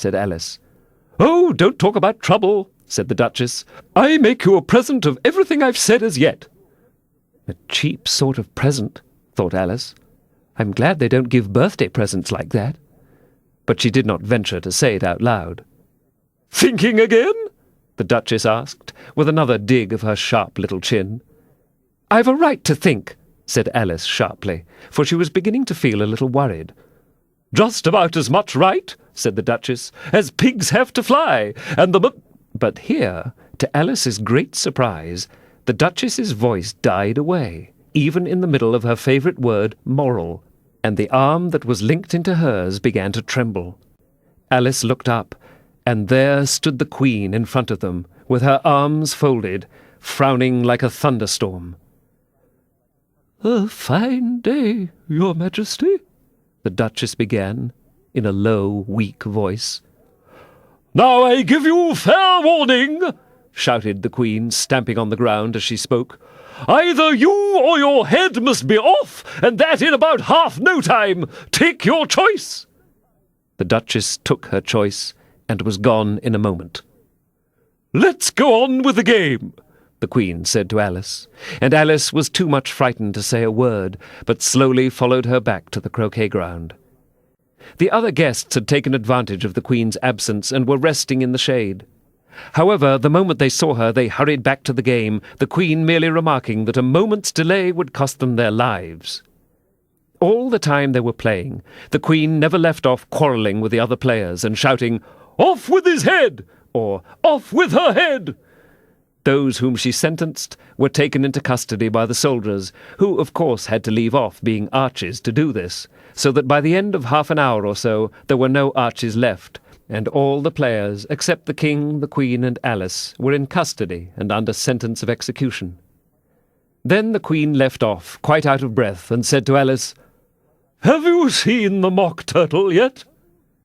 said Alice. "Oh, don't talk about trouble," said the Duchess. "I make you a present of everything I've said as yet." A cheap sort of present, thought Alice. I'm glad they don't give birthday presents like that. But she did not venture to say it out loud. "Thinking again?" the Duchess asked, with another dig of her sharp little chin. "I've a right to think," said Alice sharply, for she was beginning to feel a little worried. "Just about as much right," said the Duchess, "as pigs have to fly, and the But here, to Alice's great surprise, the Duchess's voice died away, even in the middle of her favourite word, moral, and the arm that was linked into hers began to tremble. Alice looked up, and there stood the Queen in front of them, with her arms folded, frowning like a thunderstorm. "A fine day, Your Majesty," the Duchess began, in a low, weak voice. "Now I give you fair warning," shouted the Queen, stamping on the ground as she spoke. "Either you or your head must be off, and that in about half no time. Take your choice." The Duchess took her choice, and was gone in a moment. "Let's go on with the game," the Queen said to Alice, and Alice was too much frightened to say a word, but slowly followed her back to the croquet ground. The other guests had taken advantage of the Queen's absence and were resting in the shade. However, the moment they saw her, they hurried back to the game, the Queen merely remarking that a moment's delay would cost them their lives. All the time they were playing, the Queen never left off quarrelling with the other players and shouting, "Off with his head!" or "Off with her head!" Those whom she sentenced were taken into custody by the soldiers, who of course had to leave off being archers to do this, so that by the end of half an hour or so there were no archers left, and all the players, except the King, the Queen, and Alice, were in custody and under sentence of execution. Then the Queen left off, quite out of breath, and said to Alice, "Have you seen the Mock Turtle yet?"